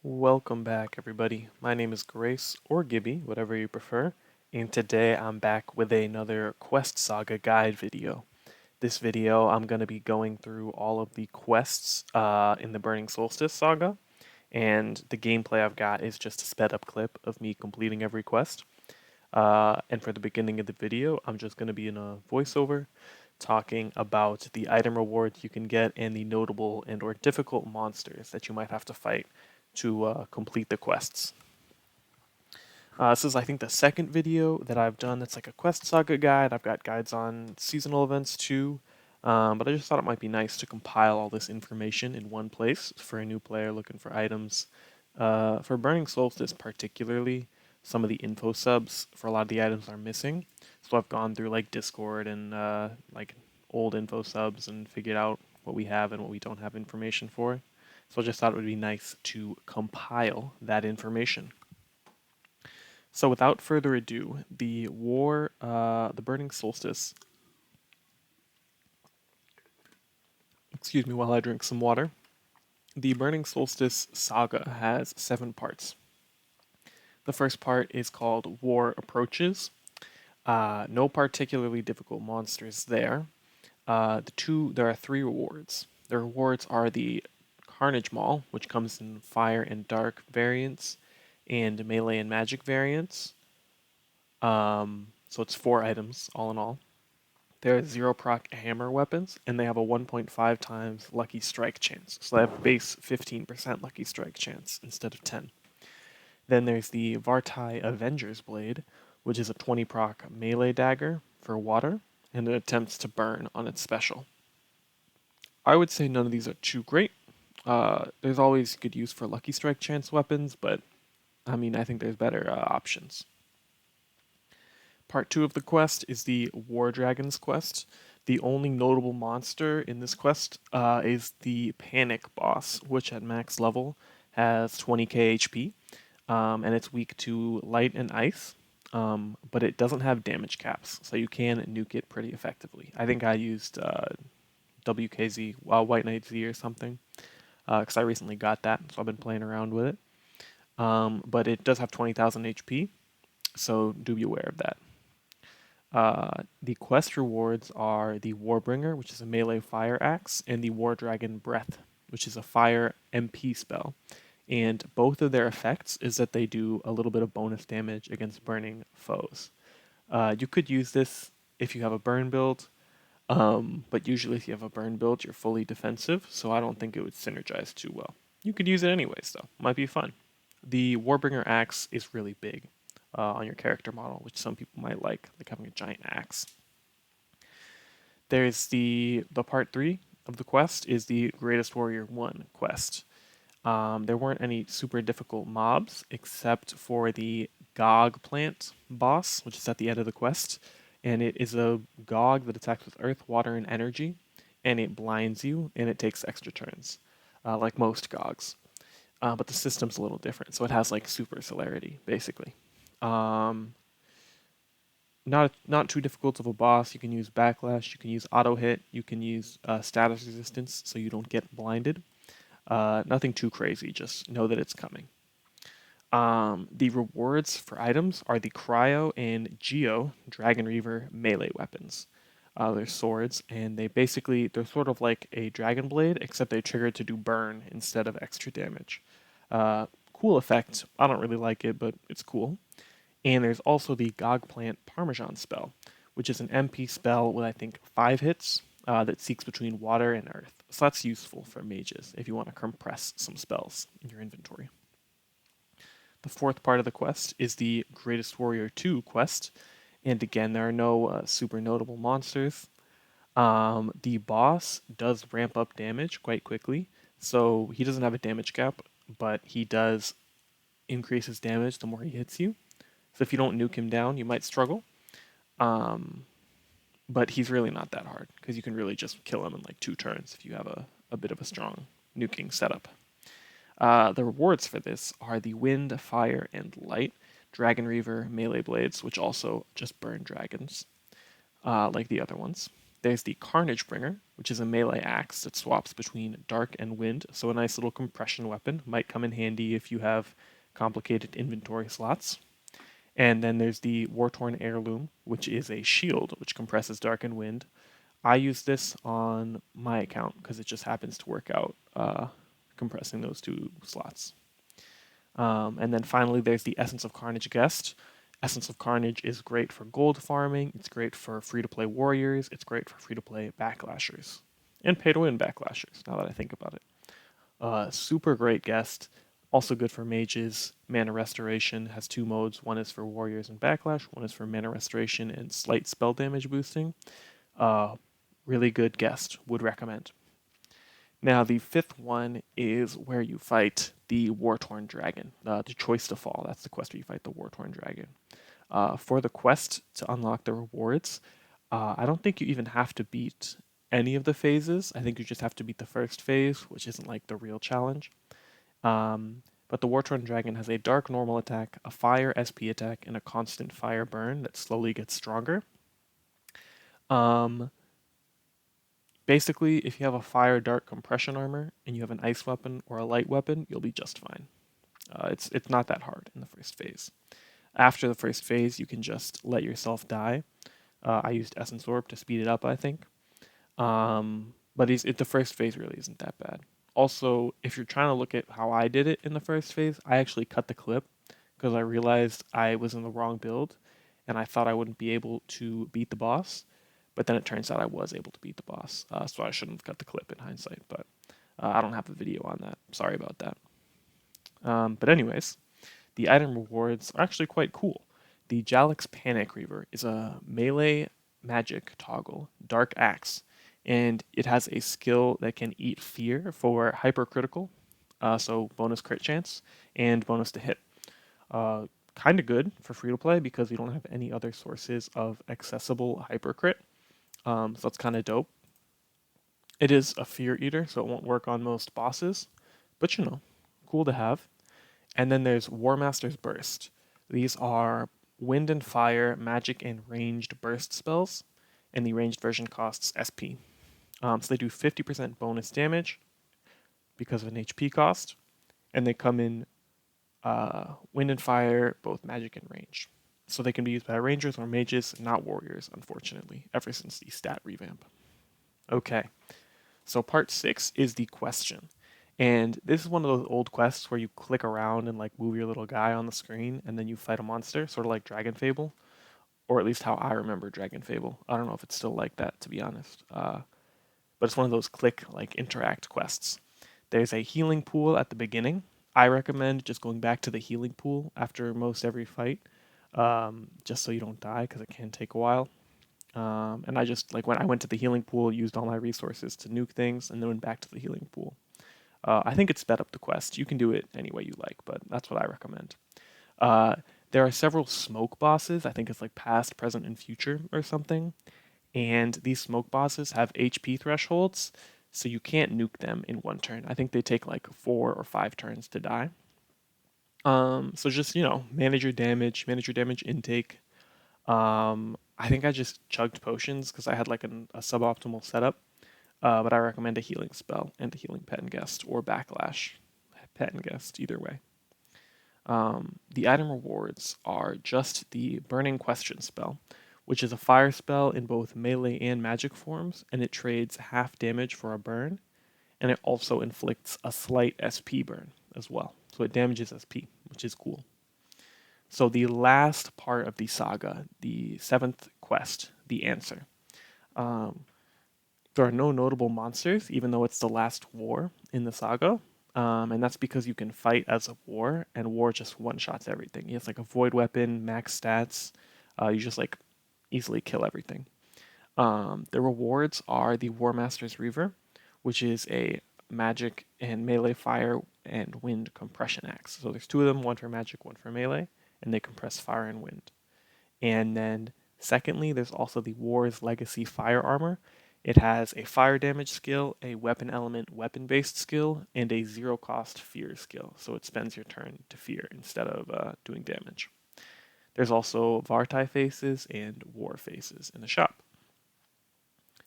Welcome back, everybody. My name is Grace, or Gibby, whatever you prefer, and today I'm back with another Quest Saga guide video. This video, I'm going to be going through all of the quests in the Burning Solstice saga, and the gameplay I've got is just a sped up clip of me completing every quest. And for the beginning of the video, I'm just going to be in a voiceover talking about the item rewards you can get and the notable and or difficult monsters that you might have to fight to complete the quests. This is, I think, the second video that I've done that's like a quest saga guide. I've got guides on seasonal events too, but I just thought it might be nice to compile all this information in one place for a new player looking for items. For Burning Solstice particularly, some of the info subs for a lot of the items are missing, so I've gone through like Discord and like old info subs and figured out what we have and what we don't have information for. So I just thought it would be nice to compile that information. So without further ado, the Burning Solstice. Excuse me while I drink some water. The Burning Solstice saga has 7 parts. The first part is called War Approaches. No particularly difficult monsters there. There are 3 rewards. The rewards are the Carnage Maul, which comes in fire and dark variants, and melee and magic variants. So it's 4 items all in all. There are 0 proc hammer weapons, and they have a 1.5 times lucky strike chance. So they have base 15% lucky strike chance instead of 10. Then there's the Vartai Avenger's Blade, which is a 20 proc melee dagger for water, and it attempts to burn on its special. I would say none of these are too great. There's always good use for lucky strike chance weapons, but I mean, I think there's better options. Part 2 of the quest is the War Dragons quest. The only notable monster in this quest is the Panic boss, which at max level has 20k HP, and it's weak to light and ice, but it doesn't have damage caps, so you can nuke it pretty effectively. I think I used WKZ, White Knight Z or something, because I recently got that, so I've been playing around with it. But it does have 20,000 HP, so do be aware of that. The quest rewards are the Warbringer, which is a melee fire axe, and the War Dragon Breath, which is a fire MP spell. And both of their effects is that they do a little bit of bonus damage against burning foes. You could use this if you have a burn build, but usually if you have a burn build, you're fully defensive, so I don't think it would synergize too well. You could use it anyways, though. Might be fun. The Warbringer axe is really big on your character model, which some people might like having a giant axe. There's the part 3 of the quest is the Greatest Warrior 1 quest. There weren't any super difficult mobs except for the Gog plant boss, which is at the end of the quest. And it is a Gog that attacks with earth, water, and energy, and it blinds you, and it takes extra turns, like most Gogs. But the system's a little different, so it has like super celerity, basically. Not too difficult of a boss. You can use backlash, you can use auto hit, you can use status resistance, so you don't get blinded. Nothing too crazy, just know that it's coming. The rewards for items are the Cryo and Geo Dragon Reaver melee weapons. They're swords, and they're sort of like a Dragon Blade, except they trigger to do burn instead of extra damage. Cool effect. I don't really like it, but it's cool. And there's also the Gog Plant Parmesan spell, which is an MP spell with, I think, 5 hits that seeks between water and earth. So that's useful for mages if you want to compress some spells in your inventory. The 4th part of the quest is the Greatest Warrior 2 quest. And again, there are no super notable monsters. The boss does ramp up damage quite quickly. So he doesn't have a damage cap, but he does increase his damage the more he hits you. So if you don't nuke him down, you might struggle. But he's really not that hard, because you can really just kill him in like 2 turns if you have a bit of a strong nuking setup. The rewards for this are the Wind, Fire, and Light Dragon Reaver melee blades, which also just burn dragons, like the other ones. There's the Carnage Bringer, which is a melee axe that swaps between dark and wind, so a nice little compression weapon. Might come in handy if you have complicated inventory slots. And then there's the War-Torn Heirloom, which is a shield which compresses dark and wind. I use this on my account because it just happens to work out compressing those two slots. And then finally, there's the Essence of Carnage Guest. Essence of Carnage is great for gold farming. It's great for free-to-play warriors. It's great for free-to-play backlashers and pay-to-win backlashers. Now that I think about it, super great guest. Also good for mages. Mana Restoration has two modes. One is for warriors and backlash. One is for mana restoration and slight spell damage boosting. Really good guest. Would recommend. Now, the fifth one is where you fight the War-Torn Dragon, the Choice to Fall. That's the quest where you fight the War-Torn Dragon. For the quest to unlock the rewards, I don't think you even have to beat any of the phases. I think you just have to beat the first phase, which isn't like the real challenge. But the War-Torn Dragon has a dark normal attack, a fire SP attack, and a constant fire burn that slowly gets stronger. Basically, if you have a fire dark compression armor and you have an ice weapon or a light weapon, you'll be just fine. It's not that hard in the first phase. After the first phase, you can just let yourself die. I used Essence Orb to speed it up, I think. But the first phase really isn't that bad. Also, if you're trying to look at how I did it in the first phase, I actually cut the clip because I realized I was in the wrong build and I thought I wouldn't be able to beat the boss. But then it turns out I was able to beat the boss, so I shouldn't have cut the clip in hindsight. But I don't have a video on that. Sorry about that. But anyways, the item rewards are actually quite cool. The Jalix Panic Reaver is a melee magic toggle, Dark Axe, and it has a skill that can eat fear for hypercritical, so bonus crit chance, and bonus to hit. Kind of good for free to play because we don't have any other sources of accessible hypercrit. So that's kind of dope. It is a fear eater, so it won't work on most bosses, but cool to have. And then there's War Master's Burst. These are wind and fire, magic, and ranged burst spells, and the ranged version costs SP. So they do 50% bonus damage because of an HP cost, and they come in wind and fire, both magic and range. So they can be used by rangers or mages, not warriors, unfortunately, ever since the stat revamp. Okay, so part 6 is the question. And this is one of those old quests where you click around and like move your little guy on the screen and then you fight a monster, sort of like Dragon Fable, or at least how I remember Dragon Fable. I don't know if it's still like that, to be honest. But it's one of those click, like interact quests. There's a healing pool at the beginning. I recommend just going back to the healing pool after most every fight, just so you don't die, because it can take a while. And I just, like, when I went to the healing pool, used all my resources to nuke things, and then went back to the healing pool. I think it sped up the quest. You can do it any way you like, but that's what I recommend. There are several smoke bosses. I think it's like past, present, and future or something. And these smoke bosses have HP thresholds, so you can't nuke them in one turn. I think they take like 4 or 5 turns to die. So just, manage your damage intake. I think I just chugged potions because I had like a suboptimal setup. But I recommend a healing spell and a healing pet and guest or backlash pet and guest, either way. The item rewards are just the Burning Question spell, which is a fire spell in both melee and magic forms, and it trades half damage for a burn, and it also inflicts a slight SP burn as well. So it damages SP, which is cool. So the last part of the saga, the 7th quest, the answer. There are no notable monsters, even though it's the last war in the saga. And that's because you can fight as a war, and war just one-shots everything. He has like a void weapon, max stats. You just like easily kill everything. The rewards are the War Master's Reaver, which is a magic and melee fire and wind compression axe. So there's 2 of them, one for magic, one for melee, and they compress fire and wind. And then secondly, there's also the War's Legacy Fire Armor. It has a fire damage skill, a weapon element weapon-based skill, and a 0-cost fear skill. So it spends your turn to fear instead of doing damage. There's also Vartai faces and war faces in the shop.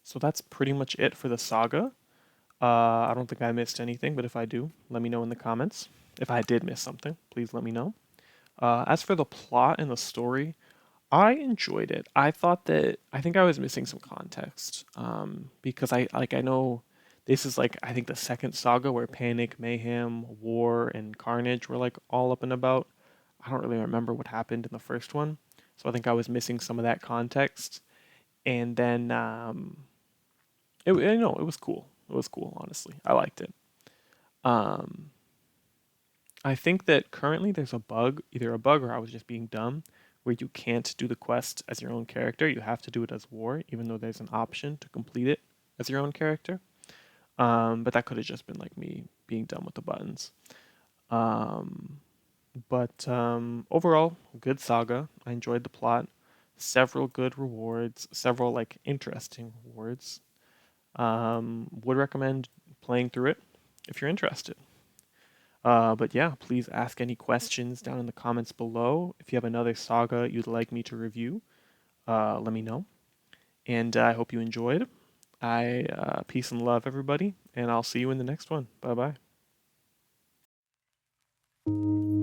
So that's pretty much it for the saga. I don't think I missed anything, but if I do, let me know in the comments. If I did miss something, please let me know. As for the plot and the story, I enjoyed it. I think I was missing some context because I know this is like I think the second saga where Panic, Mayhem, War, and Carnage were like all up and about. I don't really remember what happened in the first one, so I think I was missing some of that context. And then it was cool. It was cool, honestly. I liked it. Um, I think that currently there's a bug, either a bug or I was just being dumb, where you can't do the quest as your own character. You have to do it as War, even though there's an option to complete it as your own character. But that could have just been like me being dumb with the buttons. Um, but overall, good saga. I enjoyed the plot. Several good rewards, several like interesting rewards. Would recommend playing through it if you're interested. But yeah, please ask any questions down in the comments below. If you have another saga you'd like me to review, let me know. And I hope you enjoyed. I peace and love everybody, and I'll see you in the next one. Bye bye.